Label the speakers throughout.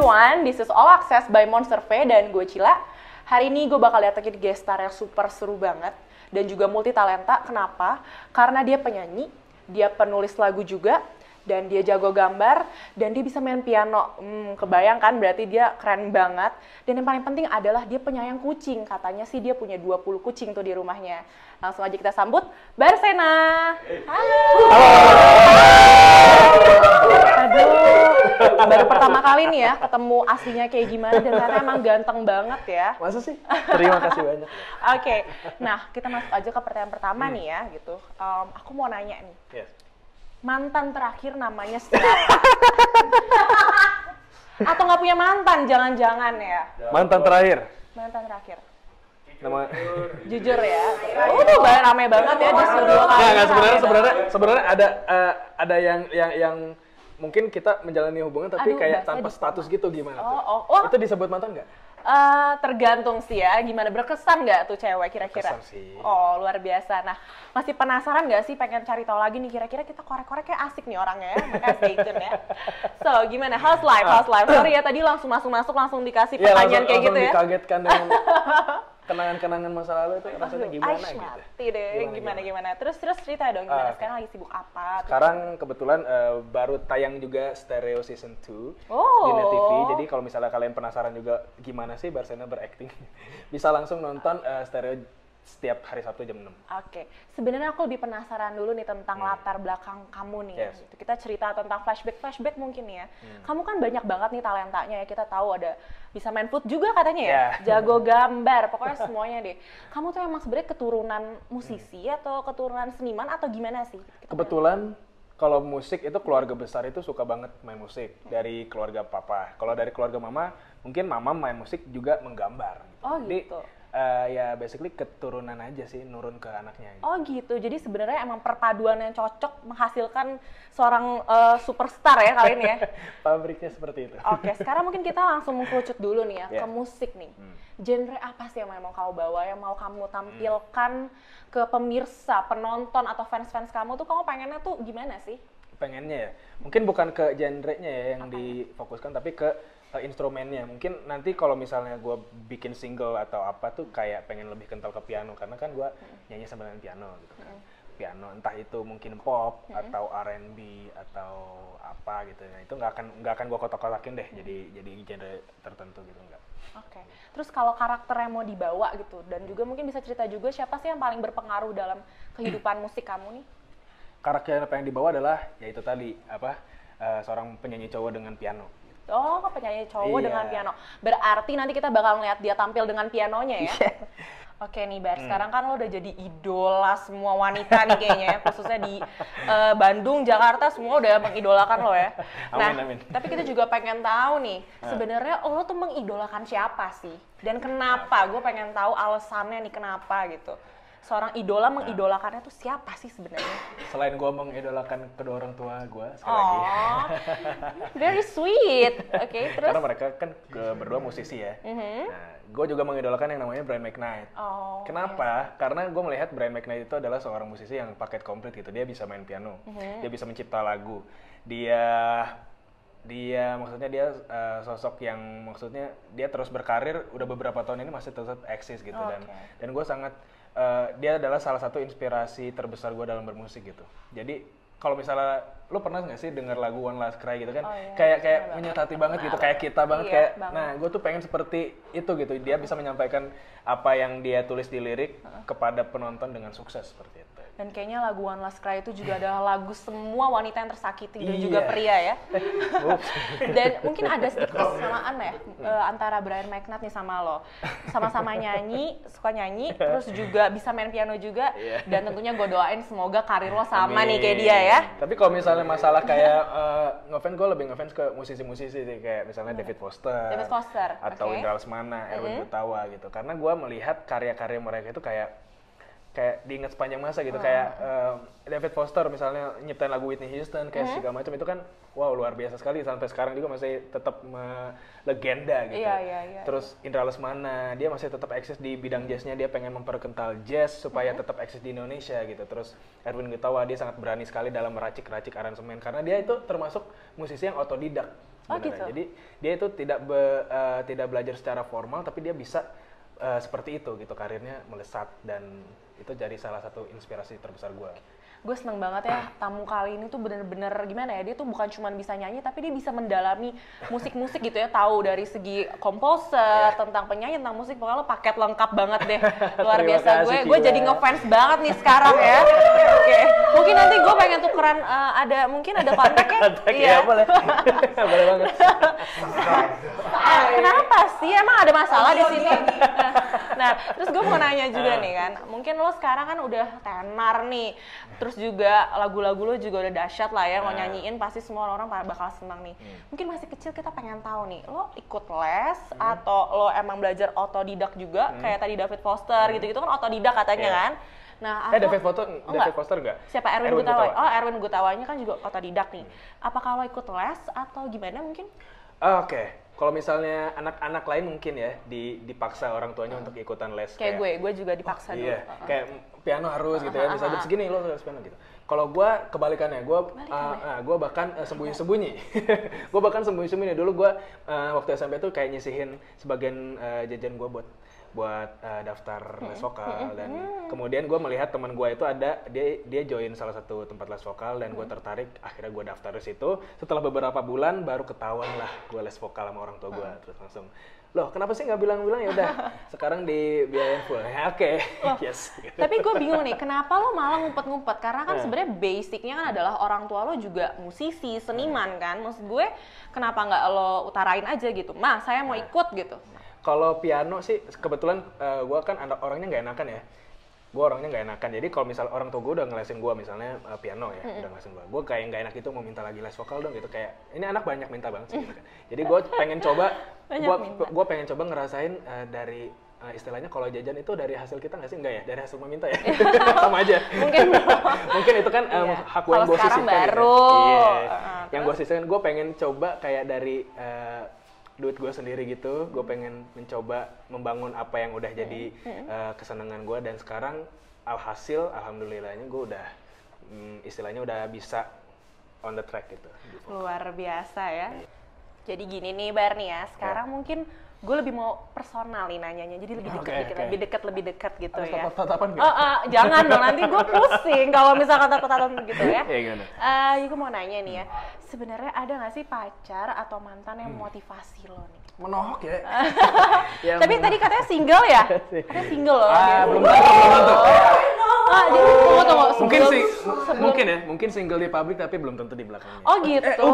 Speaker 1: everyone, this is All Access by Monster V dan gue Cila. Hari ini gue bakal datengin guest star yang super seru banget dan juga multi talenta. Kenapa? Karena dia penyanyi, dia penulis lagu juga, dan dia jago gambar, dan dia bisa main piano. Kebayang kan, berarti dia keren banget. Dan yang paling penting adalah dia penyayang kucing. Katanya sih dia punya 20 kucing tuh di rumahnya. Langsung aja kita sambut Barsena. Halo. Aduh, baru pertama kali nih ya ketemu aslinya kayak gimana, dan ternyata emang ganteng banget ya.
Speaker 2: Masa sih? Terima kasih banyak.
Speaker 1: Oke, nah kita masuk aja ke pertanyaan pertama nih ya gitu. Aku mau nanya nih.
Speaker 2: Yes.
Speaker 1: Mantan terakhir namanya siapa? Atau nggak punya mantan, jangan-jangan ya?
Speaker 2: Mantan terakhir?
Speaker 1: Mantan terakhir.
Speaker 2: Nama...
Speaker 1: Jujur ya. Rame banget ya di studio kali.
Speaker 2: Nggak, sebenarnya ada yang mungkin kita menjalani hubungan tapi kayak tanpa status gitu, gimana tuh? Itu disebut mantan nggak?
Speaker 1: Tergantung sih ya, gimana, berkesan nggak tuh cewek kira-kira?
Speaker 2: Berkesan sih.
Speaker 1: Oh, luar biasa. Nah, masih penasaran nggak sih, pengen cari tahu lagi nih, kira-kira kita korek-korek kayak asik nih orangnya ya, makanya stay tune ya. So, gimana? How's life? Sorry ya, tadi langsung masuk langsung dikasih pertanyaan kayak gitu ya.
Speaker 2: Dikagetkan dengan kenangan-kenangan masa lalu itu rasanya gimana gitu.
Speaker 1: Mati deh, gimana. Terus cerita dong, gimana? Sekarang lagi sibuk apa?
Speaker 2: Sekarang kebetulan baru tayang juga Stereo Season 2 di Net TV. Jadi kalau misalnya kalian penasaran juga gimana sih Barsena berakting, bisa langsung nonton Stereo setiap hari Sabtu jam 6.
Speaker 1: Oke. Sebenarnya aku lebih penasaran dulu nih tentang latar belakang kamu nih.
Speaker 2: Yes.
Speaker 1: Ya. Kita cerita tentang flashback mungkin ya. Kamu kan banyak banget nih talentanya ya. Kita tahu ada bisa main foot juga katanya ya. Jago gambar, pokoknya semuanya deh. Kamu tuh emang sebenarnya keturunan musisi atau keturunan seniman atau gimana sih?
Speaker 2: Kebetulan kalau musik itu keluarga besar itu suka banget main musik dari keluarga papa. Kalau dari keluarga mama, mungkin mama main musik juga menggambar.
Speaker 1: Oh gitu.
Speaker 2: Ya basically keturunan aja sih, nurun ke anaknya.
Speaker 1: Oh gitu, jadi sebenarnya emang perpaduan yang cocok menghasilkan seorang superstar ya kali ini ya.
Speaker 2: Pabriknya seperti itu.
Speaker 1: Oke, sekarang mungkin kita langsung mengkerucut dulu nih ya, ke musik nih. Genre apa sih yang mau kamu bawa, yang mau kamu tampilkan ke pemirsa, penonton atau fans-fans kamu tuh, kamu pengennya tuh gimana sih?
Speaker 2: Pengennya ya, mungkin bukan ke genre-nya ya yang difokuskan, tapi ke instrumennya. Mungkin nanti kalau misalnya gue bikin single atau apa tuh kayak pengen lebih kental ke piano, karena kan gue nyanyi sama dengan piano gitu kan. Piano, entah itu mungkin pop atau R&B atau apa gitu. Nah, itu nggak akan gue kotak-kotakin deh jadi genre tertentu gitu, enggak.
Speaker 1: Oke. Terus kalau karakter yang mau dibawa gitu, dan juga mungkin bisa cerita juga siapa sih yang paling berpengaruh dalam kehidupan musik kamu nih?
Speaker 2: Karakter apa yang dibawa adalah yaitu tadi seorang penyanyi cowok dengan piano.
Speaker 1: Oh, penyanyi cowok dengan piano. Berarti nanti kita bakal ngeliat dia tampil dengan pianonya ya? Oke nih Bar, sekarang kan lo udah jadi idola semua wanita nih kayaknya ya, khususnya di Bandung, Jakarta, semua udah mengidolakan lo ya. Nah, amin. Tapi kita juga pengen tahu nih, sebenarnya lo tuh mengidolakan siapa sih? Dan kenapa? Gue pengen tahu alasannya nih kenapa gitu. Seorang idola mengidolakannya tuh siapa sih sebenarnya?
Speaker 2: Selain gue mengidolakan kedua orang tua gue sekali lagi.
Speaker 1: Very sweet. Oke, terus?
Speaker 2: Karena mereka kan berdua musisi ya. Nah, gue juga mengidolakan yang namanya Brian McKnight. Kenapa? Karena gue melihat Brian McKnight itu adalah seorang musisi yang paket komplit gitu. Dia bisa main piano, dia bisa mencipta lagu, dia maksudnya dia sosok yang maksudnya dia terus berkarir udah beberapa tahun ini masih tetap eksis gitu. Dan gue sangat dia adalah salah satu inspirasi terbesar gue dalam bermusik gitu. Jadi kalau misalnya lu pernah nggak sih denger lagu One Last Cry gitu kan, kayak menyatati banget gitu, kayak kita banget, kayak nah gue tuh pengen seperti itu gitu, dia bisa menyampaikan apa yang dia tulis di lirik kepada penonton dengan sukses seperti itu.
Speaker 1: Dan kayaknya lagu One Last Cry itu juga adalah lagu semua wanita yang tersakiti dan juga pria ya. Dan mungkin ada sedikit kesamaan ya antara Brian McKnight nih sama lo. Sama-sama suka nyanyi, terus juga bisa main piano juga. Dan tentunya gue doain semoga karir lo sama nih kayak dia ya.
Speaker 2: Tapi kalau misalnya masalah kayak ngefans, gue lebih ngefans ke musisi-musisi sih, kayak misalnya David Foster atau Indra Lesmana, Erwin Gutawa gitu. Karena gue melihat karya-karya mereka itu kayak diingat sepanjang masa gitu. Kayak David Foster misalnya nyiptain lagu Whitney Houston kayak segala macam, itu kan wow luar biasa sekali, sampai sekarang juga masih tetap legenda gitu. Terus Indra Lesmana, dia masih tetap eksis di bidang jazznya, dia pengen memperkental jazz supaya tetap eksis di Indonesia gitu. Terus Erwin Gutawa, dia sangat berani sekali dalam meracik-racik aransemen karena dia itu termasuk musisi yang otodidak sebenarnya. Jadi dia itu tidak belajar secara formal, tapi dia bisa seperti itu gitu, karirnya melesat, dan itu jadi salah satu inspirasi terbesar gue.
Speaker 1: Gue seneng banget ya, tamu kali ini tuh bener-bener gimana ya, dia tuh bukan cuma bisa nyanyi, tapi dia bisa mendalami musik-musik gitu ya, tahu dari segi komposer, tentang penyanyi, tentang musik, pokoknya lo paket lengkap banget deh, luar biasa. Gue jadi ngefans banget nih sekarang ya. Oke, mungkin nanti gue pengen tukeran, mungkin ada kontaknya.
Speaker 2: Iya, boleh. Boleh banget.
Speaker 1: Kenapa sih? Emang ada masalah di sini? Nah, terus gue mau nanya juga nih kan, mungkin lo sekarang kan udah tenar nih, terus juga lagu-lagu lo juga udah dahsyat lah ya, lo nyanyiin pasti semua orang bakal senang nih. Mungkin masih kecil kita pengen tahu nih, lo ikut les atau lo emang belajar otodidak juga, kayak tadi David Foster gitu-gitu kan otodidak katanya kan? Nah,
Speaker 2: David Foster enggak?
Speaker 1: Siapa? Erwin Gutawa. Oh, Erwin Gutawanya kan juga otodidak nih. Apakah lo ikut les atau gimana mungkin?
Speaker 2: Oke. Kalau misalnya anak-anak lain mungkin ya dipaksa orang tuanya untuk ikutan les.
Speaker 1: Kayak gue juga dipaksa dulu.
Speaker 2: Iya, kayak piano harus gitu ya, misalnya segini lo harus piano gitu. Kalau gue kebalikannya, gue bahkan sembunyi-sembunyi. Gue bahkan sembunyi-sembunyi dulu, gue waktu SMP tuh kayak nyisihin sebagian jajan gue buat daftar les vokal, dan kemudian gue melihat teman gue itu ada dia join salah satu tempat les vokal, dan gue tertarik, akhirnya gue daftar di situ. Setelah beberapa bulan baru ketahuan lah gue les vokal sama orang tua gue. Terus langsung, loh kenapa sih nggak bilang-bilang, ya udah sekarang dibiayain full ya, oke. Yes.
Speaker 1: Tapi gue bingung nih, kenapa lo malah ngumpet-ngumpet? Karena kan sebenarnya basicnya kan adalah orang tua lo juga musisi, seniman kan. Maksud gue kenapa nggak lo utarain aja gitu, Ma saya mau ikut gitu.
Speaker 2: Kalau piano sih kebetulan gue kan orangnya nggak enakan ya. Gue orangnya nggak enakan. Jadi kalau misal orang tua gue udah ngelesin gue misalnya piano ya, udah ngelesin gue kayak nggak enak itu mau minta lagi les vokal dong gitu, kayak ini anak banyak minta banget sih gitu kan. Jadi gue pengen coba, gue pengen coba ngerasain dari istilahnya kalau jajan itu dari hasil kita nggak sih? Enggak ya, dari hasil meminta ya. Sama aja. Mungkin itu kan hak gue yang gue sisihkan.
Speaker 1: Baru.
Speaker 2: Yang gue sisihkan, gue pengen coba kayak dari duit gue sendiri gitu, gue pengen mencoba membangun apa yang udah jadi kesenangan gue, dan sekarang alhamdulillahnya gue udah istilahnya udah bisa on the track gitu.
Speaker 1: Luar biasa ya. Jadi gini nih Bar nih ya, sekarang mungkin gue lebih mau personal nih nanyanya, jadi lebih dekat lebih dekat gitu ya.
Speaker 2: Tatapan gitu?
Speaker 1: Jangan dong, nanti gue pusing kalau misalkan tatapan gitu ya.
Speaker 2: Iya gimana?
Speaker 1: Gue mau nanya nih ya, sebenarnya ada nggak sih pacar atau mantan yang motivasi lo nih?
Speaker 2: Menohok ya.
Speaker 1: Tapi tadi katanya single ya? Katanya single loh.
Speaker 2: Belum tentu.
Speaker 1: Jadi tunggu.
Speaker 2: Mungkin single di publik tapi belum tentu di belakangnya.
Speaker 1: Oh gitu.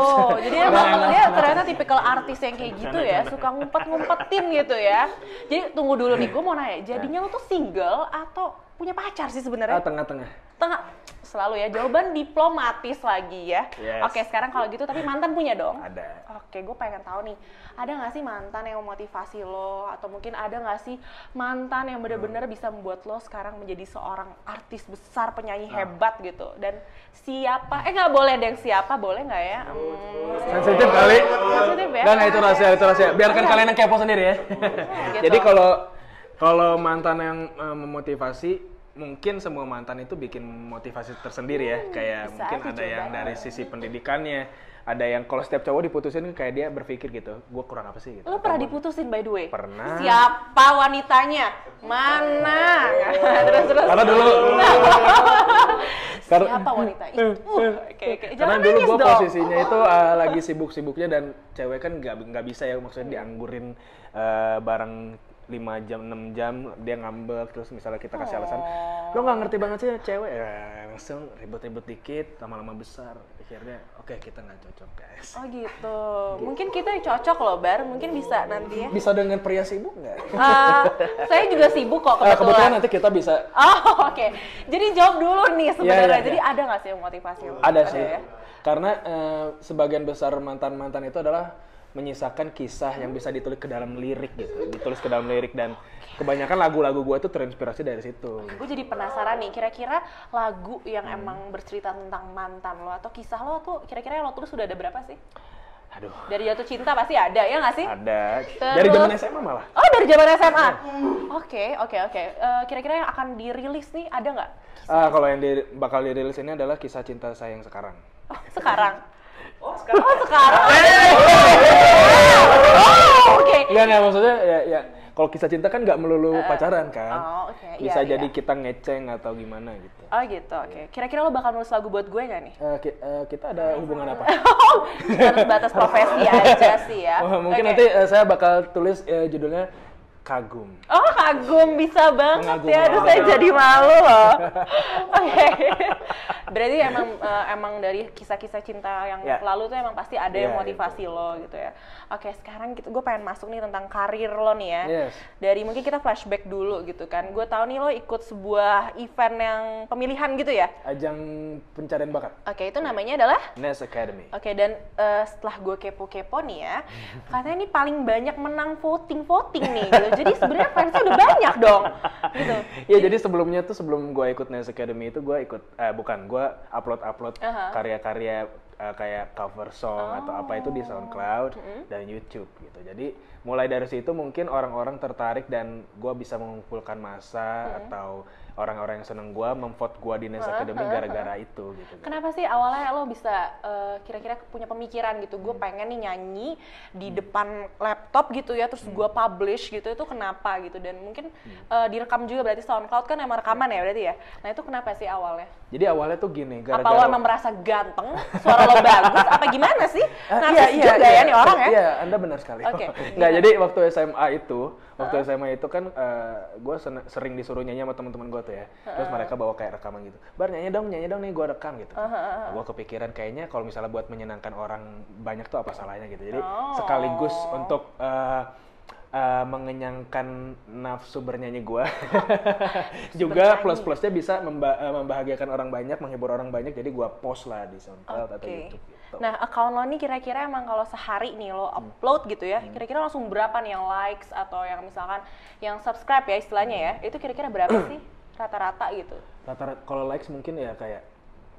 Speaker 1: Jadi emang dia ternyata tipikal artis yang kayak gitu ya, suka ngumpet-ngumpetin gitu ya. Jadi tunggu dulu nih, gue mau nanya, jadinya lo tuh single atau punya pacar sih sebenarnya?
Speaker 2: Tengah-tengah.
Speaker 1: Selalu ya, jawaban diplomatis lagi ya.
Speaker 2: Yes.
Speaker 1: Oke, sekarang kalau gitu, tapi mantan punya dong?
Speaker 2: Ada.
Speaker 1: Oke, gue pengen tahu nih, ada nggak sih mantan yang memotivasi lo? Atau mungkin ada nggak sih mantan yang benar-benar bisa membuat lo sekarang menjadi seorang artis besar, penyanyi hebat gitu? Dan siapa? Nggak boleh deh yang siapa, boleh nggak ya?
Speaker 2: Sensitif kali.
Speaker 1: Sensitif ya?
Speaker 2: Nggak, itu rahasia. Biarkan kalian yang kepo sendiri ya.
Speaker 1: Gitu.
Speaker 2: Jadi kalau mantan yang memotivasi, mungkin semua mantan itu bikin motivasi tersendiri ya. Kayak
Speaker 1: bisa
Speaker 2: mungkin ada yang dari sisi pendidikannya, ada yang kalau setiap cowok diputusin kayak dia berpikir gitu, gue kurang apa sih gitu.
Speaker 1: Lo pernah diputusin by the way?
Speaker 2: Pernah.
Speaker 1: Siapa wanitanya? Mana? Terus.
Speaker 2: Karena dulu
Speaker 1: Siapa wanita itu? Oke.
Speaker 2: karena
Speaker 1: Jangan
Speaker 2: dulu
Speaker 1: nangis
Speaker 2: gue
Speaker 1: dong.
Speaker 2: posisinya itu lagi sibuk-sibuknya dan cewek kan nggak bisa ya maksudnya dianggurin bareng 5 jam 6 jam dia ngambek terus misalnya kita kasih alasan lo nggak ngerti banget sih cewek ya langsung ribut-ribut dikit lama-lama besar akhirnya oke, kita nggak cocok guys.
Speaker 1: Oh gitu. Mungkin kita cocok loh Bar, mungkin bisa nanti ya.
Speaker 2: Bisa dengan pria sibuk nggak?
Speaker 1: Saya juga sibuk kok
Speaker 2: Kebetulan
Speaker 1: kebetulan.
Speaker 2: nanti kita bisa.
Speaker 1: Oh oke. Jadi jawab dulu nih sebenarnya.
Speaker 2: Iya.
Speaker 1: Jadi ada nggak sih motivasi?
Speaker 2: Ada sih.
Speaker 1: Ya?
Speaker 2: Karena sebagian besar mantan-mantan itu adalah menyisakan kisah yang bisa ditulis ke dalam lirik gitu. Ditulis ke dalam lirik dan kebanyakan lagu-lagu gue tuh terinspirasi dari situ.
Speaker 1: Gue jadi penasaran nih, kira-kira lagu yang emang bercerita tentang mantan lo atau kisah lo tuh kira-kira yang lo tulis sudah ada berapa sih?
Speaker 2: Aduh.
Speaker 1: Dari jatuh cinta pasti ada, ya nggak sih?
Speaker 2: Ada.
Speaker 1: Terus-
Speaker 2: Dari zaman SMA malah.
Speaker 1: Oh, dari zaman SMA? Oke. Kira-kira yang akan dirilis nih ada nggak?
Speaker 2: Kalau yang bakal dirilis ini adalah kisah cinta saya yang sekarang.
Speaker 1: Oh, sekarang? Oh, sekarang? Oke.
Speaker 2: Nggak, maksudnya ya kalau kisah cinta kan nggak melulu pacaran kan.
Speaker 1: Oh, oke.
Speaker 2: Bisa
Speaker 1: Iya,
Speaker 2: jadi
Speaker 1: iya.
Speaker 2: kita ngeceng atau gimana gitu.
Speaker 1: Oh gitu, oke. Kira-kira lo bakal nulis lagu buat gue nggak nih?
Speaker 2: Kita ada hubungan apa?
Speaker 1: Harus batas profesi aja sih ya.
Speaker 2: Mungkin
Speaker 1: Oke.
Speaker 2: nanti saya bakal tulis judulnya Kagum.
Speaker 1: Oh, kagum, bisa banget
Speaker 2: Mengagumi
Speaker 1: ya. Aduh,
Speaker 2: orang.
Speaker 1: saya jadi malu loh. Oke. Berarti emang dari kisah-kisah cinta yang
Speaker 2: Ya.
Speaker 1: lalu tuh emang pasti ada yang
Speaker 2: Ya,
Speaker 1: motivasi lo gitu ya. Oke, sekarang gue pengen masuk nih tentang karir lo nih ya.
Speaker 2: Yes.
Speaker 1: Dari mungkin kita flashback dulu gitu kan. Gue tahu nih lo ikut sebuah event yang pemilihan gitu ya.
Speaker 2: Ajang pencarian bakat.
Speaker 1: Oke, itu namanya adalah?
Speaker 2: Nest Academy.
Speaker 1: Oke, dan setelah gue kepo-kepo nih ya, katanya ini paling banyak menang voting nih gitu. Jadi sebenarnya fansnya udah banyak dong, gitu.
Speaker 2: Ya jadi sebelum gue ikut Nest Academy itu gue ikut, gue upload karya-karya kayak cover song atau apa itu di SoundCloud dan YouTube gitu. Jadi mulai dari situ mungkin orang-orang tertarik dan gue bisa mengumpulkan massa atau orang-orang yang seneng gue memvote gue di Nest Academy gara-gara itu gitu.
Speaker 1: Kenapa sih awalnya lo bisa kira-kira punya pemikiran gitu, gue pengen nih nyanyi di depan laptop gitu ya, terus gue publish gitu, itu kenapa gitu? Dan mungkin direkam juga, berarti SoundCloud kan emang rekaman ya berarti ya? Nah itu kenapa sih awalnya?
Speaker 2: Jadi awalnya tuh gini,
Speaker 1: Apa lo
Speaker 2: gara-gara
Speaker 1: emang merasa ganteng, suara lo bagus, apa gimana sih? Narsis
Speaker 2: iya,
Speaker 1: juga ya nih orang ya?
Speaker 2: Iya, Anda benar sekali.
Speaker 1: Oke.
Speaker 2: Nggak, jadi waktu SMA itu kan gue sering disuruh nyanyi sama teman-teman gue tuh ya. Terus mereka bawa kayak rekaman gitu. Bar nyanyi dong nih gue rekam gitu. Nah, gue kepikiran kayaknya kalau misalnya buat menyenangkan orang banyak tuh apa salahnya gitu. Jadi sekaligus untuk mengenyangkan nafsu bernyanyi gue. Juga plus-plusnya bisa membahagiakan orang banyak, menghibur orang banyak. Jadi gue post lah di SoundCloud atau YouTube gitu.
Speaker 1: Nah, account lo nih kira-kira emang kalau sehari nih lo upload gitu ya, kira-kira langsung berapa nih yang likes atau yang misalkan yang subscribe ya istilahnya ya, itu kira-kira berapa sih rata-rata gitu?
Speaker 2: Rata-rata kalau likes mungkin ya kayak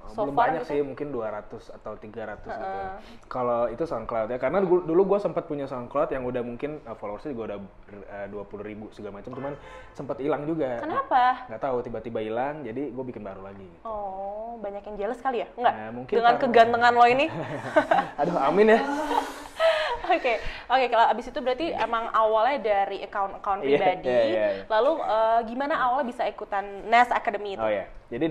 Speaker 1: So
Speaker 2: belum
Speaker 1: far
Speaker 2: banyak
Speaker 1: gitu?
Speaker 2: sih, mungkin 200 atau 300 gitu. Kalau itu SoundCloud ya, karena dulu gue sempat punya SoundCloud yang udah mungkin followersnya juga udah 20.000 segala macam, cuman sempat hilang juga.
Speaker 1: Kenapa?
Speaker 2: Nggak tahu, tiba-tiba hilang, jadi gue bikin baru lagi.
Speaker 1: Oh, banyak yang jealous kali ya? Enggak?
Speaker 2: Nah, mungkin
Speaker 1: Dengan
Speaker 2: karena-
Speaker 1: kegantengan lo ini?
Speaker 2: Aduh, amin ya.
Speaker 1: Oke, kalau abis itu berarti emang awalnya dari account
Speaker 2: Iya,
Speaker 1: pribadi,
Speaker 2: iya.
Speaker 1: lalu gimana awalnya bisa ikutan Nest Academy itu?
Speaker 2: Oh ya, jadi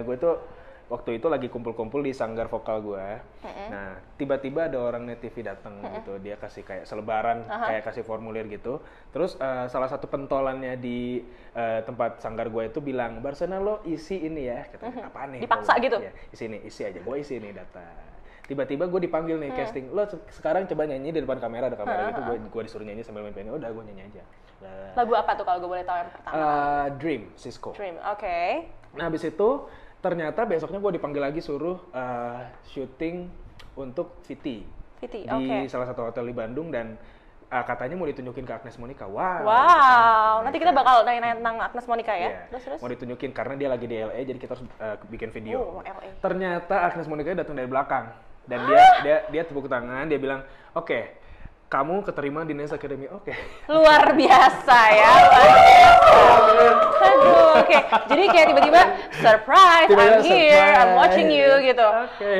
Speaker 2: gue tuh waktu itu lagi kumpul-kumpul di sanggar vokal gue. Nah, tiba-tiba ada orang Net TV datang gitu. Dia kasih kayak selebaran, kayak kasih formulir gitu. Terus salah satu pentolannya di tempat sanggar gue itu bilang, "Barsana lo isi ini ya." Katanya, "Apaan nih?"
Speaker 1: Dipaksa
Speaker 2: Gua,
Speaker 1: gitu?
Speaker 2: "Ya, isi aja. Gue isi nih data." Tiba-tiba gue dipanggil nih casting. "Lo sekarang coba nyanyi di depan kamera, ada kamera gitu." Gue disuruh nyanyi sambil main piano. Udah, gue nyanyi aja.
Speaker 1: Lagu apa tuh kalau gue boleh tahu yang pertama?
Speaker 2: Dream, Cisco.
Speaker 1: Dream, oke.
Speaker 2: Nah, habis itu ternyata besoknya gue dipanggil lagi suruh syuting untuk VT
Speaker 1: VT,
Speaker 2: di
Speaker 1: oke.
Speaker 2: salah satu hotel di Bandung dan katanya mau ditunjukin ke Agnes Monica. Wow.
Speaker 1: Nanti kita bakal nanya tentang Agnes Monica ya.
Speaker 2: Iya.
Speaker 1: Terus?
Speaker 2: Mau ditunjukin karena dia lagi di LA, jadi kita harus bikin video.
Speaker 1: Oh, LA.
Speaker 2: Ternyata Agnes Monica datang dari belakang dan dia tepuk tangan, dia bilang, "Oke, kamu keterima di Next Academy. Oke.
Speaker 1: Luar biasa ya. Aduh, oke. Jadi kayak tiba-tiba surprise, I'm here, I'm watching you gitu.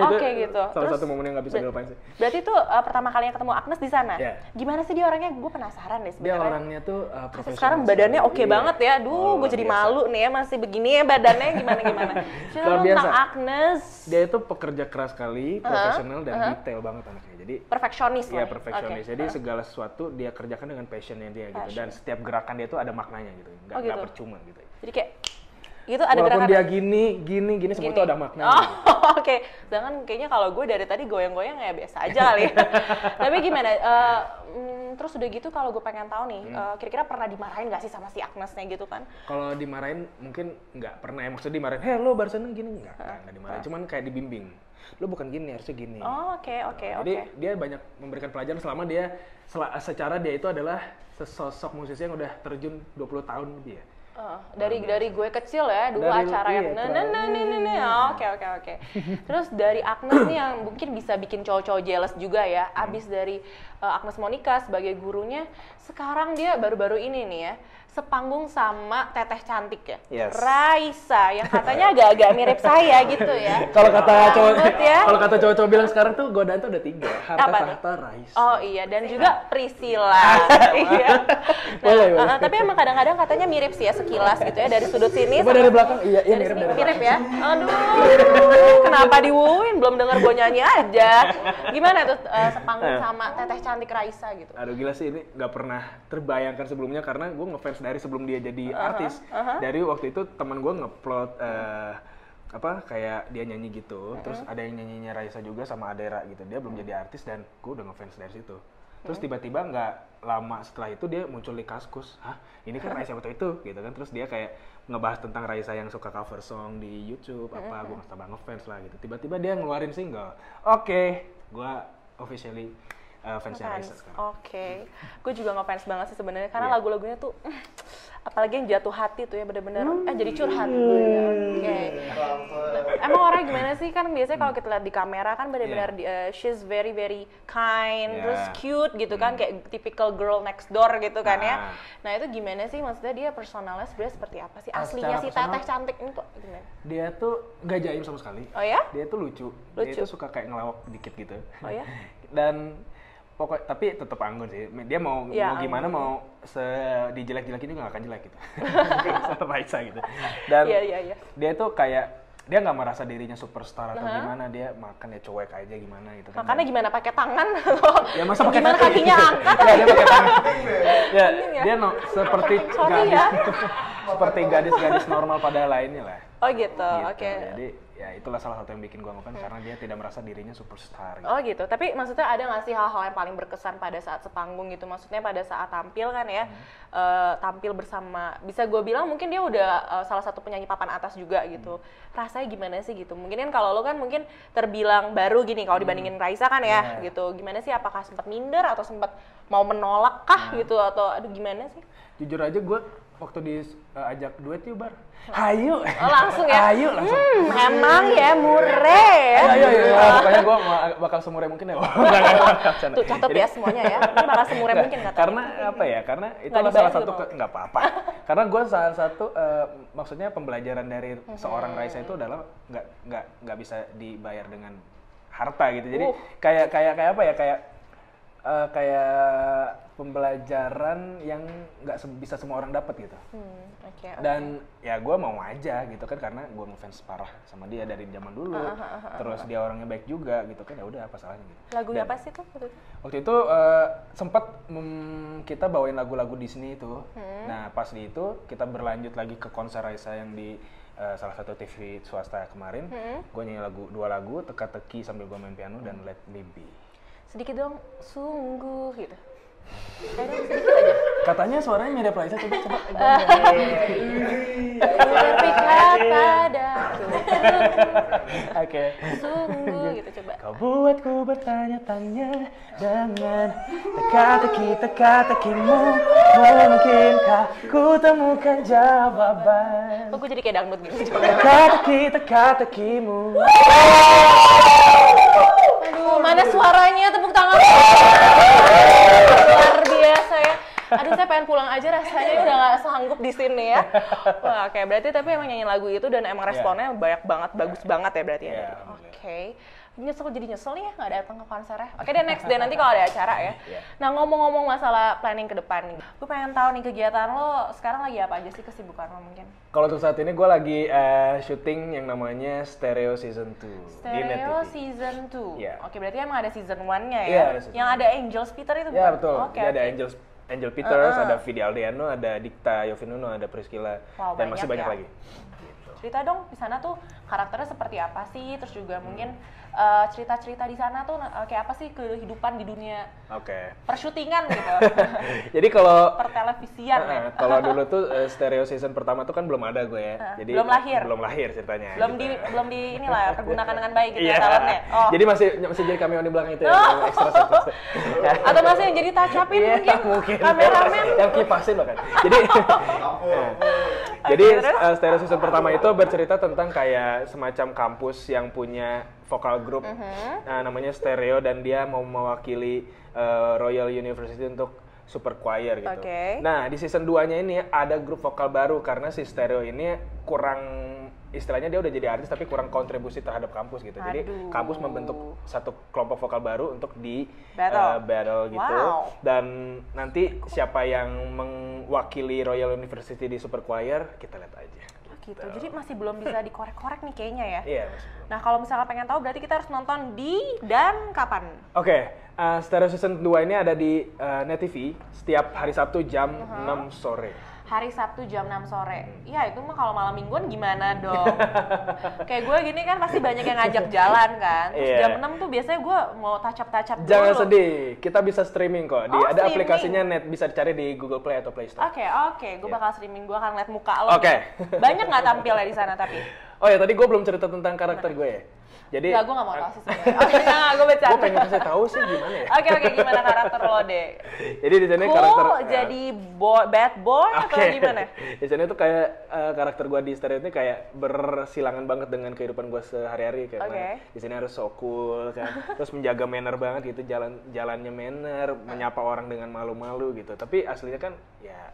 Speaker 1: Oke, gitu.
Speaker 2: Salah satu momen yang nggak bisa dilupain sih.
Speaker 1: Berarti tuh pertama kalinya ketemu Agnes di sana. Gimana sih dia orangnya? Gue penasaran deh sebenarnya.
Speaker 2: Dia orangnya tuh profesional.
Speaker 1: Sekarang badannya oke banget ya. Aduh, gue jadi malu nih ya masih begini ya badannya gimana.
Speaker 2: Luar biasa.
Speaker 1: Tentang Agnes.
Speaker 2: Dia itu pekerja keras sekali, profesional dan detail banget anaknya. Jadi
Speaker 1: perfeksionis lah.
Speaker 2: Iya, perfeksionis. Jadi segala sesuatu dia kerjakan dengan passionnya dia gitu. Dan setiap gerakan dia itu ada maknanya gitu. Nggak percuma gitu.
Speaker 1: Jadi kayak gitu ada
Speaker 2: walaupun
Speaker 1: gerakan.
Speaker 2: Dia gini semua itu ada maknanya.
Speaker 1: Oh, oke. Sedangkan kayaknya kalau gue dari tadi goyang-goyang ya biasa aja kali ya. Tapi gimana? Terus udah gitu kalau gue pengen tahu nih, kira-kira pernah dimarahin nggak sih sama si Agnesnya gitu kan?
Speaker 2: Kalau dimarahin mungkin nggak pernah ya. Maksudnya dimarahin, "Hei lo barusan gini." Nggak dimarahin. Cuman kayak dibimbing. Lo bukan gini, harusnya gini.
Speaker 1: Oh, oke.
Speaker 2: Jadi dia banyak memberikan pelajaran selama dia secara dia itu adalah sesosok musisi yang udah terjun 20 tahun lebih ya.
Speaker 1: Dari gue kecil ya dulu acara yang oke. Terus dari Agnes nih yang mungkin bisa bikin cowok-cowok jealous juga ya. Abis dari Agnes Monica sebagai gurunya, sekarang dia baru-baru ini nih ya sepanggung sama teteh cantik ya, Raisa yang katanya agak-agak mirip saya gitu ya.
Speaker 2: Kalau kata cowok-cowok bilang sekarang tuh godaan tuh ada 3, harta tahta Raisa.
Speaker 1: Oh iya, dan juga Priscilla. Iya. Nah, tapi emang kadang-kadang katanya mirip sih ya sekilas gitu ya dari sudut sini.
Speaker 2: Coba dari belakang, iya
Speaker 1: mirip ya. Aduh, kenapa diwuin? Belum denger gue nyanyi aja. Gimana tuh sepanggung sama teteh cantik Raisa gitu?
Speaker 2: Aduh gila sih, ini nggak pernah terbayangkan sebelumnya karena gue ngefans dari sebelum dia jadi artis. Dari waktu itu teman gue ngupload kayak dia nyanyi gitu, terus ada yang nyanyinya Raisa juga sama Adera gitu. Dia belum jadi artis dan gue udah ngefans dari situ. Terus tiba-tiba nggak lama setelah itu dia muncul di Kaskus. Hah, ini kan Raisa waktu itu gitu kan. Terus dia kayak ngebahas tentang Raisa yang suka cover song di YouTube gue tambah ngefans lah gitu. Tiba-tiba dia ngeluarin single. Oke, gue officially fansnya Raisa sekarang.
Speaker 1: Oke. Gue juga ngefans banget sih sebenarnya karena lagu-lagunya tuh apalagi yang jatuh hati tuh ya bener-bener jadi curhat. Oke. Emang orangnya gimana sih kan biasanya kalau kita lihat di kamera kan bener-bener she's very very kind, terus cute gitu kan kayak typical girl next door gitu kan ya. Nah, itu gimana sih maksudnya dia personalnya sebenarnya seperti apa sih? Aslinya si teteh cantik ini tuh gimana?
Speaker 2: Dia tuh gak jaim sama sekali.
Speaker 1: Oh ya?
Speaker 2: Dia tuh lucu. Dia tuh suka kayak ngelawak dikit gitu.
Speaker 1: Oh ya?
Speaker 2: Dan tapi tetap anggun sih. Dia mau gimana mau dijelek-jelekin juga gak akan jelek gitu. Tetap Raisa gitu. Dan dia tuh kayak dia nggak merasa dirinya superstar atau gimana, dia makan ya cuek aja gimana gitu kan.
Speaker 1: Makannya gimana, pakai tangan?
Speaker 2: Ya masa pakai
Speaker 1: gimana kakinya angkat?
Speaker 2: Ya, dia pakai tangan. Ya, dia seperti gadis-gadis normal pada lainnya lah.
Speaker 1: Oh gitu. Oke.
Speaker 2: Jadi ya itulah salah satu yang bikin gua ngefans karena dia tidak merasa dirinya superstar gitu.
Speaker 1: Oh gitu. Tapi maksudnya ada nggak sih hal-hal yang paling berkesan pada saat sepanggung gitu? Maksudnya pada saat tampil kan ya, tampil bersama, bisa gue bilang mungkin dia udah salah satu penyanyi papan atas juga gitu. Rasanya gimana sih gitu? Mungkin kan kalau lo kan mungkin terbilang baru gini kalau dibandingin Raisa kan ya gitu. Gimana sih? Apakah sempat minder atau sempat mau menolak kah gitu atau aduh gimana sih?
Speaker 2: Jujur aja gue waktu diajak duet yuk Bar. Hayu.
Speaker 1: Oh, langsung ya?
Speaker 2: Hayu langsung.
Speaker 1: Emang ya mure.
Speaker 2: Ayo. Pokoknya gue bakal semure mungkin ya.
Speaker 1: Tuh catat ya semuanya ya. Ini bakal semure mungkin katanya.
Speaker 2: Karena apa ya? Karena itu salah satu nggak apa-apa. Karena gue salah satu maksudnya pembelajaran dari seorang Raisa itu adalah nggak bisa dibayar dengan harta gitu. Jadi kayak apa ya? Kayak pembelajaran yang nggak bisa semua orang dapat gitu. Okay. Dan ya gue mau aja gitu kan karena gue ngefans parah sama dia dari zaman dulu. Terus dia orangnya baik juga gitu kan, ya udah apa salahnya gitu.
Speaker 1: Lagunya apa sih tuh
Speaker 2: waktu itu sempat kita bawain lagu-lagu Disney itu. Nah pas di itu kita berlanjut lagi ke konser Raisa yang di salah satu TV swasta kemarin. Gue nyanyi dua lagu, Teka-teki sambil gue main piano dan Let Me Be.
Speaker 1: Sedikit dong, sungguh gitu. Kayaknya sedikit aja.
Speaker 2: Katanya suaranya mirip Raisa, coba.
Speaker 1: Berpikir padaku.
Speaker 2: Oke.
Speaker 1: Sungguh gitu coba.
Speaker 2: Kau buatku bertanya-tanya dengan teka-tekimu. Mungkinkah ku temukan jawaban?
Speaker 1: Kok gue jadi kayak dangdut gitu.
Speaker 2: Teka-tekimu.
Speaker 1: Aduh, mana suaranya? Tepuk tangan. aja rasanya udah nggak sanggup di sini ya. Wah, oke, berarti tapi emang nyanyi lagu itu dan emang responnya banyak banget, bagus banget ya berarti ya. Oke. Jadi nyesel nih ya nggak datang ke konsernya. Oke deh, next deh nanti kalau ada acara ya. Nah, ngomong-ngomong masalah planning ke depan nih, gue pengen tahu nih kegiatan lo sekarang lagi apa aja sih, kesibukan lo mungkin?
Speaker 2: Kalau untuk saat ini gue lagi syuting yang namanya Stereo Season 2 di Net
Speaker 1: Stereo
Speaker 2: TV.
Speaker 1: Season 2.
Speaker 2: Iya.
Speaker 1: Oke, berarti emang ada season 1-nya ya?
Speaker 2: Iya, ada season
Speaker 1: yang
Speaker 2: 1.
Speaker 1: ada Angels Peter itu
Speaker 2: Ya
Speaker 1: bukan?
Speaker 2: betul.
Speaker 1: Oke,
Speaker 2: Jadi ada
Speaker 1: oke.
Speaker 2: Angel Peters, ada Vidi Aldeano, ada Dikta Yovinuno, ada Priscilla,
Speaker 1: Wow,
Speaker 2: dan masih banyak
Speaker 1: ya.
Speaker 2: lagi.
Speaker 1: Cerita dong di sana tuh karakternya seperti apa sih? Terus juga mungkin cerita-cerita di sana tuh kayak apa sih kehidupan di dunia
Speaker 2: Oke.
Speaker 1: persyutingan gitu.
Speaker 2: Jadi kalau
Speaker 1: Pertelevisian ya.
Speaker 2: kalau dulu tuh Stereo Season pertama tuh kan belum ada gue ya. Jadi
Speaker 1: belum lahir.
Speaker 2: Belum lahir ceritanya.
Speaker 1: Belum
Speaker 2: gitu.
Speaker 1: belum di inilah pergunakan dengan baik gitu
Speaker 2: Iya.
Speaker 1: ya talentnya. Oh.
Speaker 2: Jadi masih jadi cameo di belakang itu ya, yang extra.
Speaker 1: Atau masih yang jadi touch upin mungkin kameramen.
Speaker 2: Yang kipasin bahkan. Jadi jadi Stereo Season pertama itu bercerita tentang kayak semacam kampus yang punya vokal group, namanya Stereo, dan dia mau mewakili Royal University untuk super choir gitu.
Speaker 1: Oke.
Speaker 2: Nah, di season 2-nya ini ada grup vokal baru karena si Stereo ini kurang, istilahnya dia udah jadi artis tapi kurang kontribusi terhadap kampus gitu. Jadi kampus membentuk satu kelompok vokal baru untuk di battle gitu.
Speaker 1: Wow.
Speaker 2: Dan nanti siapa yang mewakili Royal University di super choir, kita lihat aja.
Speaker 1: Gitu. Jadi masih belum bisa dikorek-korek nih kayaknya ya.
Speaker 2: Iya, masih belum.
Speaker 1: Nah, kalau misalnya pengen tahu berarti kita harus nonton di dan kapan?
Speaker 2: Oke, Stereo Season 2 ini ada di Net TV setiap hari Sabtu jam 6 sore.
Speaker 1: Hari Sabtu jam 6 sore. Ya itu mah kalau malam mingguan gimana dong? Kayak gue gini kan pasti banyak yang ngajak jalan kan. Terus jam 6 tuh biasanya gue mau touch-up dulu.
Speaker 2: Jangan sedih, kita bisa streaming kok. Ada
Speaker 1: streaming.
Speaker 2: aplikasinya Net, bisa dicari di Google Play atau Play Store.
Speaker 1: Oke. Gue bakal streaming, gue akan lihat muka lo.
Speaker 2: Oke.
Speaker 1: Banyak nggak tampilnya di sana tapi?
Speaker 2: Oh ya, tadi gue belum cerita tentang karakter gue ya. Jadi
Speaker 1: Enggak, gue nggak mau tahu sih sebenarnya. Oke, gue bercanda.
Speaker 2: gue pengen kasih tahu sih gimana ya.
Speaker 1: Oke, gimana karakter lo deh?
Speaker 2: Jadi di sini
Speaker 1: Cool,
Speaker 2: karakter
Speaker 1: jadi bad boy atau gimana?
Speaker 2: Di sini tuh kayak karakter gue di Stereo ini kayak bersilangan banget dengan kehidupan gue sehari-hari, kayak di sini harus so cool kan, terus menjaga manner banget gitu, jalannya manner, menyapa orang dengan malu-malu gitu. Tapi aslinya kan ya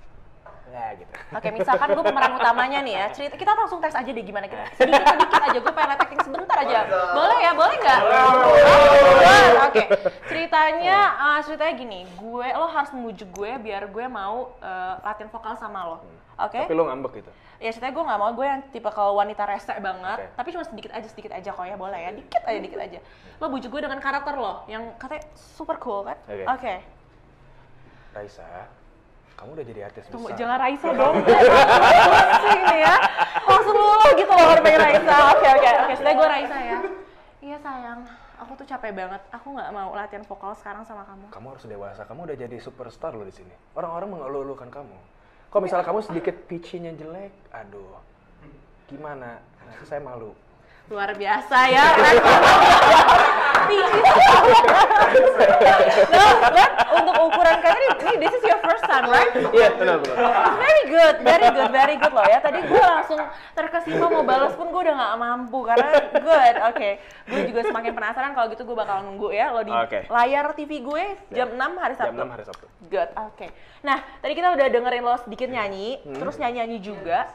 Speaker 2: gitu.
Speaker 1: Oke, misalkan gue pemeran utamanya nih ya, cerita kita langsung tes aja deh gimana kita. Sedikit aja, gue pengen acting sebentar aja. Boleh ya, boleh nggak? Oke. Ceritanya gini, lo harus membujuk gue biar gue mau latihan vokal sama lo. Oke?
Speaker 2: Tapi lo ngambek gitu.
Speaker 1: Ya ceritanya gue nggak mau, gue yang tipe kalau wanita rese banget, tapi cuma sedikit aja kok ya, boleh ya, dikit aja. Lo bujuk gue dengan karakter lo, yang katanya super cool kan? Oke.
Speaker 2: Raisa, kamu udah jadi artis
Speaker 1: Tunggu,
Speaker 2: besar.
Speaker 1: jangan Raisa dong. Pusing nih ya. Langsung lo gitu loh orang pengen Raisa. Oke. Setelah gue Raisa ya. Iya sayang, aku tuh capek banget. Aku nggak mau latihan vokal sekarang sama kamu.
Speaker 2: Kamu harus dewasa. Kamu udah jadi superstar lo di sini. Orang-orang mengeluh-elukan kamu. Kalau misalnya kamu sedikit pitchy-nya jelek, aduh, gimana? Nanti saya malu.
Speaker 1: Luar biasa ya. Untuk ukuran kayak ini, this is your first time, right?
Speaker 2: Iya, benar.
Speaker 1: Very good loh ya. Tadi gue langsung terkesima mau balas pun gue udah nggak mampu karena good. Oke. Gue juga semakin penasaran, kalau gitu gue bakal nunggu ya lo di layar TV gue jam 6 hari Sabtu.
Speaker 2: Jam 6 hari Sabtu.
Speaker 1: Good. Oke. Nah, tadi kita udah dengerin lo sedikit nyanyi, terus nyanyi juga.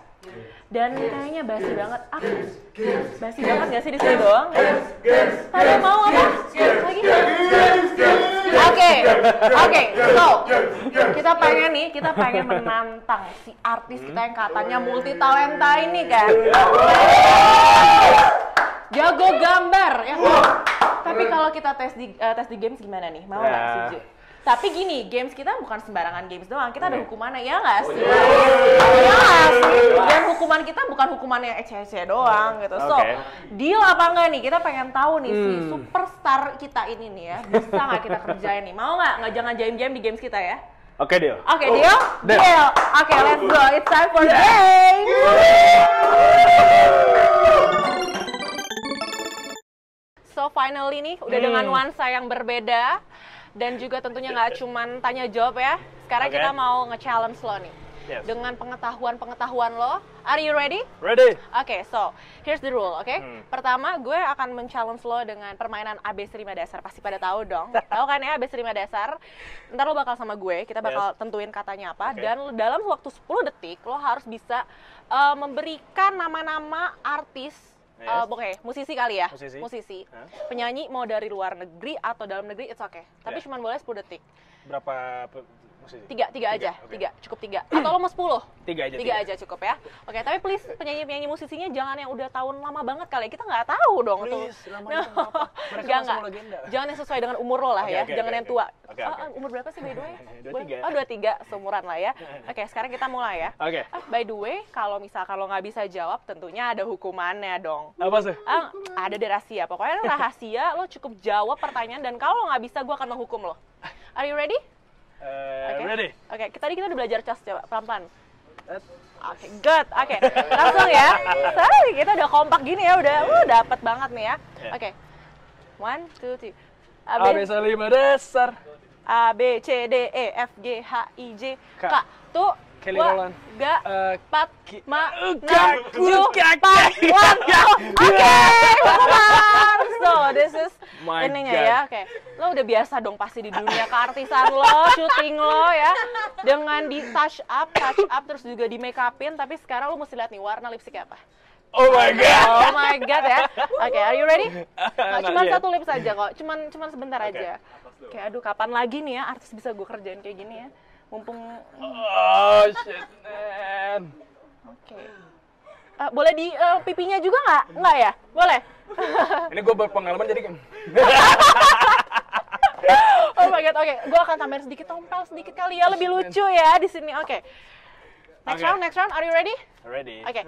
Speaker 1: Dan kayaknya basi banget. Basi banget nggak sih di sini doang? Ada mau apa? Lagi? Oke. So, kita pengen menantang si artis kita yang katanya multi talenta ini kan. Jago gambar ya. Tapi kalau kita tes di games gimana nih? Mau nggak sih? Tapi gini, games kita bukan sembarangan games doang, kita ada hukumannya, ya nggak sih? Dan hukuman kita bukan hukuman yang ece-ece doang gitu. So, deal apa enggak nih? Kita pengen tahu nih si superstar kita ini nih ya, bisa nggak kita kerjain nih? Mau nggak? Jangan jaim-jaim di games kita ya?
Speaker 2: Oke, deal.
Speaker 1: Deal. Oke, let's go. It's time for the game. So, finally nih, udah dengan nuansa yang berbeda. Dan juga tentunya nggak cuman tanya jawab ya. Sekarang kita mau nge-challenge lo nih.
Speaker 2: Yes.
Speaker 1: dengan pengetahuan lo. Are you ready?
Speaker 2: Ready?
Speaker 1: Oke, so here's the rule, oke? Pertama, gue akan men-challenge lo dengan permainan ABC 5 dasar. Pasti pada tahu dong. Tahu kan ya ABC 5 dasar? Ntar lo bakal sama gue, kita bakal tentuin katanya apa. Dan dalam waktu 10 detik, lo harus bisa memberikan nama-nama artis, oke, musisi kali ya? Musisi. Penyanyi mau dari luar negeri atau dalam negeri, it's okay. Tapi cuma boleh 10 detik.
Speaker 2: Berapa musisi?
Speaker 1: Tiga aja, okay. Cukup 3. Atau lo mau 10?
Speaker 2: 3
Speaker 1: aja cukup ya. Oke, tapi please penyanyi musisinya jangan yang udah tahun lama banget kali. Kita nggak tahu dong tuh.
Speaker 2: Mereka masih legenda.
Speaker 1: Jangan yang sesuai dengan umur lo lah ya. Jangan yang tua.
Speaker 2: Okay.
Speaker 1: Umur berapa sih by the way?
Speaker 2: 23.
Speaker 1: Oh 23, seumuran lah ya. Oke, sekarang kita mulai ya.
Speaker 2: Oke.
Speaker 1: By the way, kalau misalkan lo nggak bisa jawab, tentunya ada hukumannya dong.
Speaker 2: Apa sih?
Speaker 1: Ada deh rahasia. Pokoknya lo rahasia, lo cukup jawab pertanyaan dan kalau lo nggak bisa, gue akan menghukum lo. Are you ready?
Speaker 2: Ready?
Speaker 1: Oke, tadi kita udah belajar cas, coba pelan-pelan. Oke, good. Oke, langsung ya. Sorry, kita udah kompak gini ya, udah dapet banget nih ya. Oke, 1, 2, 3.
Speaker 2: ABC 5 dasar.
Speaker 1: A, B, C, D, E, F, G, H, I, J, K. Tuh,
Speaker 2: Kelly Rowland.
Speaker 1: 3, 4, 5, 6, 7, 8, Oke, benar. So, this is ininya ya. Oke, lo udah biasa dong pasti di dunia keartisan lo, syuting lo ya. Dengan di touch up, terus juga di make upin. Tapi sekarang lo mesti lihat nih warna lipstiknya apa.
Speaker 2: Oh my god.
Speaker 1: Oh my god ya. Oke, are you ready? Cuma satu lips aja kok. Cuman sebentar aja. Oke, aduh kapan lagi nih ya artis bisa gue kerjain kayak gini ya. Mumpung
Speaker 2: oh shit man.
Speaker 1: Oke. Boleh di pipinya juga nggak? Nggak ya? Boleh?
Speaker 2: Ini gue berpengalaman jadi kan.
Speaker 1: Oh my god, oke. Gue akan tambahin sedikit tompel sedikit kali ya, lebih lucu ya di sini. Oke. Next round, are you ready?
Speaker 2: Ready.
Speaker 1: Oke.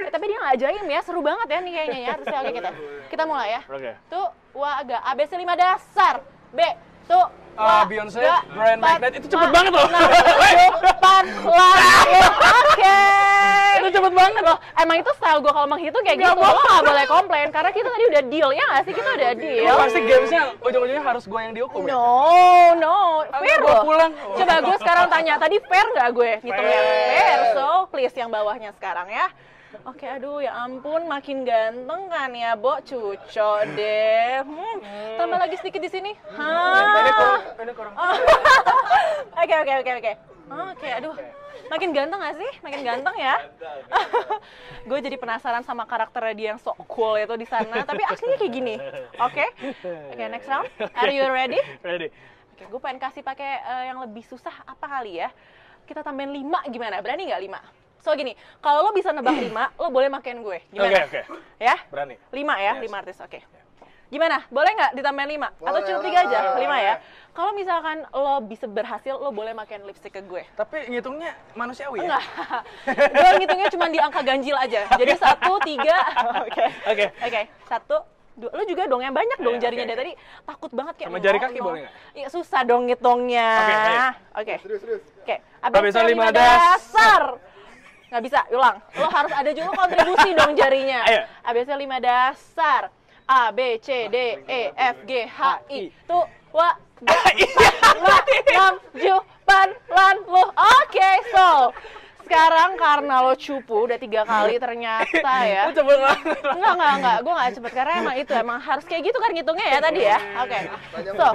Speaker 1: Tapi dia nggak ajaim ya, seru banget ya nih kayaknya ya. Terus oke kita mulai ya.
Speaker 2: Oke.
Speaker 1: Tuh, agak ABC 5 dasar. B, tuh.
Speaker 2: Beyonce, Brian McKnight, itu cepet banget loh.
Speaker 1: Oke.
Speaker 2: Itu cepet banget
Speaker 1: loh. Emang itu style gue kalau menghitung kayak gitu. Lo nggak boleh komplain karena kita tadi udah deal ya nggak sih? Kita udah deal.
Speaker 2: Pasti gamesnya ujung-ujungnya harus gue yang dihukum ya?
Speaker 1: No. Fair loh.
Speaker 2: Pulang.
Speaker 1: Coba gue sekarang tanya, tadi fair nggak gue ngitungnya? Fair. So please yang bawahnya sekarang ya. Oke, aduh ya ampun, makin ganteng kan ya, Bo, cuco deh. Tambah lagi sedikit di sini.
Speaker 2: Ini kurang.
Speaker 1: Oke. Oke, aduh. Makin ganteng gak sih? Makin ganteng ya? Gue jadi penasaran sama karakternya dia yang so cool itu di sana. Tapi aslinya kayak gini. Oke, next round. Are you ready?
Speaker 2: Ready.
Speaker 1: Oke, gue pengen kasih pakai yang lebih susah apa kali ya? Kita tambahin 5 gimana? Berani nggak 5? So gini, kalau lo bisa nebak 5, lo boleh makin gue. Gimana?
Speaker 2: Oke.
Speaker 1: Ya?
Speaker 2: Berani.
Speaker 1: 5 ya, 5 artis. Oke. Gimana? Boleh nggak ditambahin 5? Atau cukup 3 aja? 5 ya? Kalau misalkan lo bisa berhasil, lo boleh makin lipstick ke gue.
Speaker 2: Tapi ngitungnya manusiawi ya?
Speaker 1: Enggak. Gue ngitungnya cuma di angka ganjil aja. Jadi 1, 3. Oke. 1, 2. Lo juga dong yang banyak dong jarinya dari tadi. Takut banget kayak
Speaker 2: sama jari kaki boleh nggak?
Speaker 1: Iya, susah dong ngitungnya. Oke. Oke.
Speaker 2: ABC 5
Speaker 1: dasar. Nggak bisa, ulang. Lo harus ada juga kontribusi dong jarinya.
Speaker 2: Ayo.
Speaker 1: ABC 5 dasar. A, B, C, D, E, F, G, H, I. Tuh, 2, 3, 4, 5, 6, 7, 8, 10. Oke, so. Sekarang karena lo cupu udah 3 kali ternyata ya.
Speaker 2: Lu cepet banget.
Speaker 1: Enggak. Gue nggak cepet karena emang harus kayak gitu kan ngitungnya ya tadi ya. Oke. So.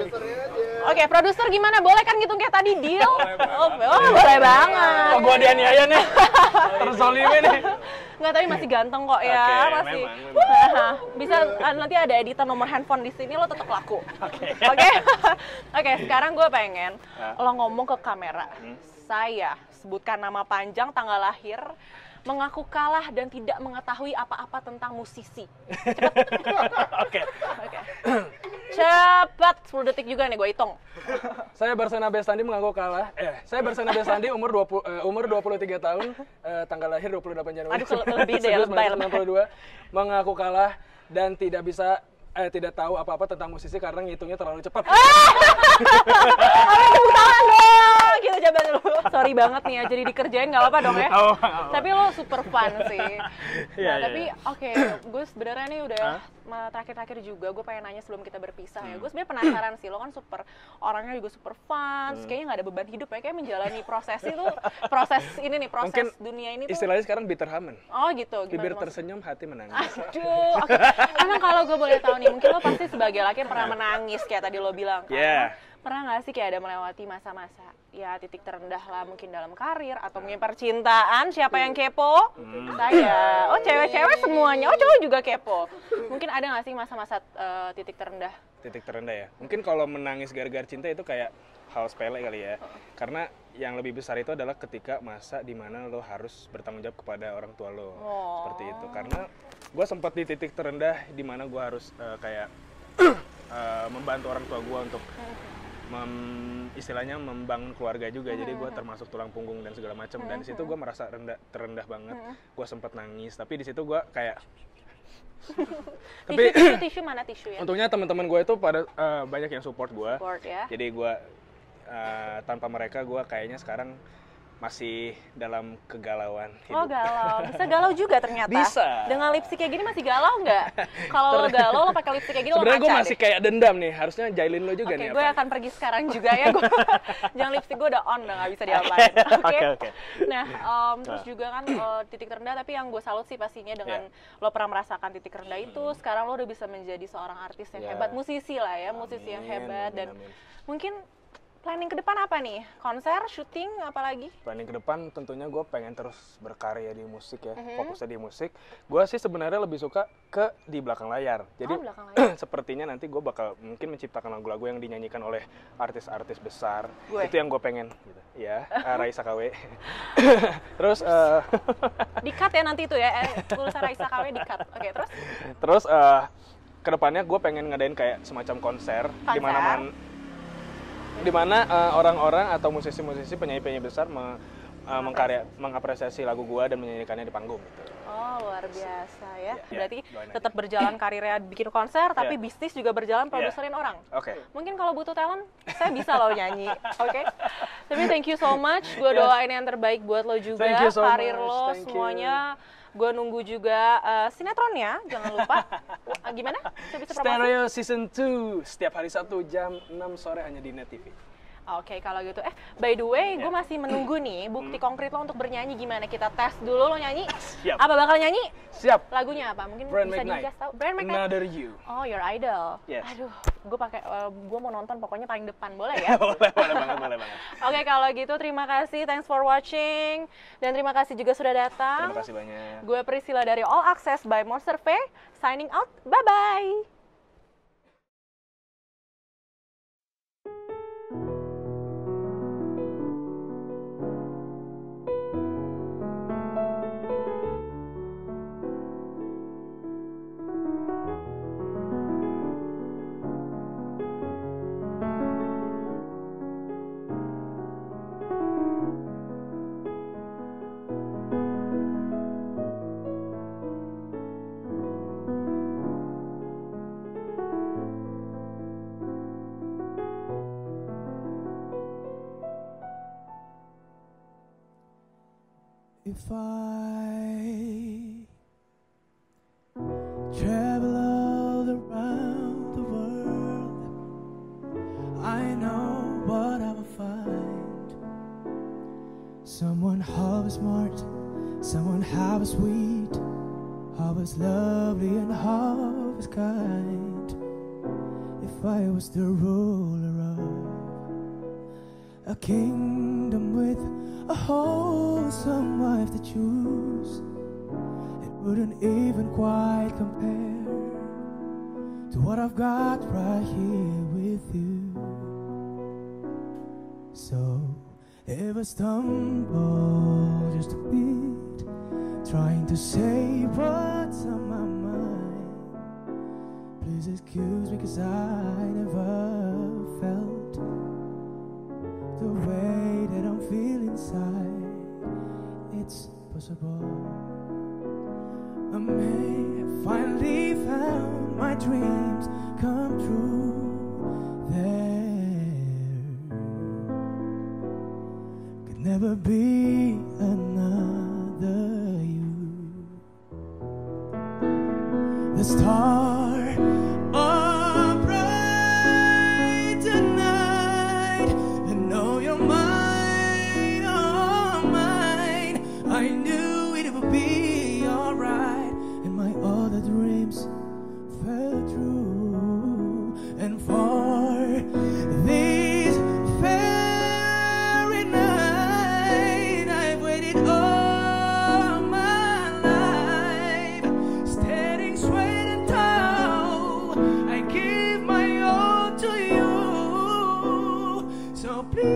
Speaker 1: Oke, produser gimana? Boleh kan ngitung kayak tadi deal? Oh, boleh banget.
Speaker 2: Oh, gua dianiaya nih. Terzolimi nih.
Speaker 1: Enggak, tapi masih ganteng kok ya, masih.
Speaker 2: Memang.
Speaker 1: Bisa nanti ada editor nomor handphone di sini, lo tetap laku. Oke, sekarang gue pengen lo ngomong ke kamera. Saya sebutkan nama panjang, tanggal lahir, mengaku kalah dan tidak mengetahui apa-apa tentang musisi.
Speaker 2: Oke.
Speaker 1: Cepat, 10 detik juga nih gue hitung.
Speaker 2: Saya Barsana Bestandi mengaku kalah. Saya Barsana Bestandi umur 23 tahun, tanggal lahir 28 Januari.
Speaker 1: Aduh, lebih deh, lebay.
Speaker 2: 1962. Mengaku kalah dan tidak tahu apa-apa tentang musisi karena ngitungnya terlalu cepat.
Speaker 1: Tepuk tangan dong. Kita jabat dulu. Sorry sekali banget nih ya, jadi dikerjain nggak apa-apa dong ya. Tapi lo super fun sih. Tapi oke, gue sebenarnya nih udah terakhir-terakhir juga gue pengen nanya sebelum kita berpisah ya. Gue sebenarnya penasaran sih, lo kan super orangnya juga super fun, kayaknya nggak ada beban hidup ya, kayak menjalani proses itu, proses
Speaker 2: mungkin
Speaker 1: dunia ini tuh.
Speaker 2: Istilahnya sekarang bitterhamen.
Speaker 1: Oh gitu.
Speaker 2: Bibir tersenyum, hati menangis.
Speaker 1: Aduh, emang kalau gue boleh tahu nih, mungkin lo pasti sebagai laki pernah menangis kayak tadi lo bilang kan? Pernah nggak sih kayak ada melewati masa-masa ya titik terendah lah mungkin dalam karir atau mungkin percintaan? Siapa yang kepo? Saya. Oh cewek-cewek semuanya. Oh cowok juga kepo. Mungkin ada nggak sih masa-masa titik terendah?
Speaker 2: Titik terendah ya. Mungkin kalau menangis gara-gara cinta itu kayak hal sepele kali ya. Karena yang lebih besar itu adalah ketika masa dimana lo harus bertanggung jawab kepada orang tua lo. Seperti itu. Karena gue sempat di titik terendah dimana gue harus kayak membantu orang tua gue untuk istilahnya membangun keluarga juga. Jadi gue termasuk tulang punggung dan segala macam. Dan di situ gue merasa terendah banget. Gue sempat nangis. Tapi di situ gue kayak tapi
Speaker 1: tisu mana tisu ya?
Speaker 2: Untungnya teman-teman gue itu pada banyak yang support gue.
Speaker 1: Ya?
Speaker 2: Jadi gue tanpa mereka gue kayaknya sekarang masih dalam kegalauan hidup.
Speaker 1: Oh galau, bisa galau juga ternyata.
Speaker 2: Bisa.
Speaker 1: Dengan lipstick kayak gini masih galau nggak? Kalau lo galau lo pakai lipstick kayak gini lo
Speaker 2: sebenarnya gue masih kayak dendam nih, harusnya jailin lo juga nih.
Speaker 1: Oke, gue akan pergi sekarang juga ya. Jangan lipstick gue udah on, udah nggak bisa diapain. Oke. Nah, terus juga kan titik terendah, tapi yang gue salut sih pastinya dengan lo pernah merasakan titik rendah itu, sekarang lo udah bisa menjadi seorang artis yang hebat, musisi lah ya, musisi yang hebat. Dan mungkin planning ke depan apa nih? Konser, syuting, apa lagi?
Speaker 2: Planning ke depan tentunya gue pengen terus berkarya di musik ya, fokusnya di musik. Gue sih sebenarnya lebih suka di belakang layar. Jadi
Speaker 1: belakang layar.
Speaker 2: Sepertinya nanti gue bakal mungkin menciptakan lagu-lagu yang dinyanyikan oleh artis-artis besar. Itu yang gue pengen gitu. Ya, Raisa KW. Terus
Speaker 1: di-cut ya nanti itu ya, tulisan Raisa KW di-cut. Oke, terus?
Speaker 2: Terus kedepannya gue pengen ngadain kayak semacam konser di mana orang-orang atau musisi-musisi penyanyi-penyanyi besar mengapresiasi lagu gua dan menyanyikannya di panggung gitu.
Speaker 1: Oh, luar biasa ya. Berarti tetap berjalan karirnya bikin konser, tapi bisnis juga berjalan produserin orang. Mungkin kalau butuh talent, saya bisa loh nyanyi. Oke. Tapi thank you so much. Gua doain yang terbaik buat lo juga, karir lo semuanya. Gue nunggu juga sinetronnya, jangan lupa. Gimana? Saya bisa promosi?
Speaker 2: Stereo Season 2 setiap hari Sabtu jam 6 sore hanya di Net TV.
Speaker 1: Oke, kalau gitu. By the way, gue masih menunggu nih bukti konkret lo untuk bernyanyi gimana. Kita tes dulu lo nyanyi.
Speaker 2: Siap.
Speaker 1: Apa bakal nyanyi?
Speaker 2: Siap.
Speaker 1: Lagunya apa? Mungkin
Speaker 2: Brand
Speaker 1: bisa
Speaker 2: McKnight.
Speaker 1: digas tahu. Brand McKnight.
Speaker 2: Another You.
Speaker 1: Oh, Your Idol.
Speaker 2: Yes.
Speaker 1: Aduh, gue mau nonton pokoknya paling depan, boleh ya?
Speaker 2: boleh banget.
Speaker 1: Oke, kalau gitu terima kasih. Thanks for watching. Dan terima kasih juga sudah datang.
Speaker 2: Terima kasih banyak.
Speaker 1: Gue Priscilla dari All Access by Monster V. Signing out. Bye-bye.
Speaker 3: If I travel all around the world, I know what I will find. Someone half smart, someone half sweet, half lovely and half kind. If I was the ruler of a kingdom with a wholesome wife to choose, it wouldn't even quite compare to what I've got right here with you. So if I stumble just a bit, trying to say what's on my mind, please excuse me, 'cause I never felt the way that I'm feeling inside. It's possible I may have finally found my dreams come true there. Could could never be another you. The star are bright tonight, and know you're mine, oh mine. I knew it would be alright, and my other dreams fell through. And for these very night, I've waited all my life, standing straight and tall. I give my all to you, so please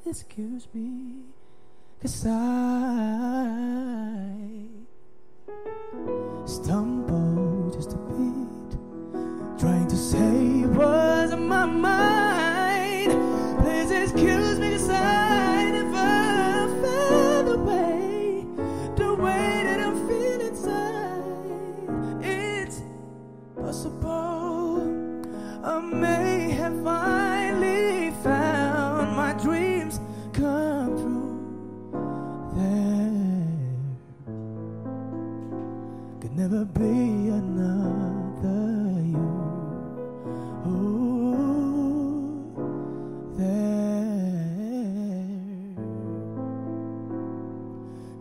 Speaker 3: excuse me, 'cause I stumbled just a bit, trying to say what's on my mind. Please excuse me, 'cause I never felt the way that I feel inside. It's possible I may have finally found my dreams come true. There could never be another you. Oh, there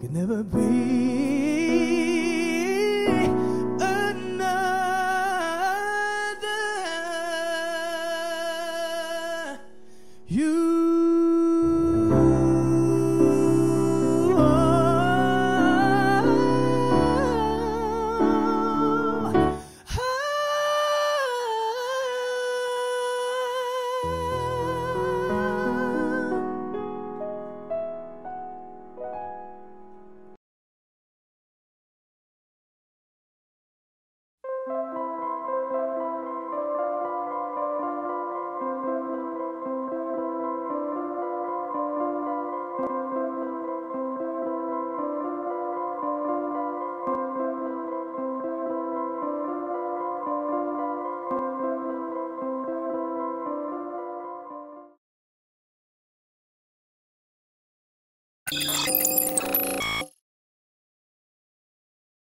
Speaker 3: could never be another you.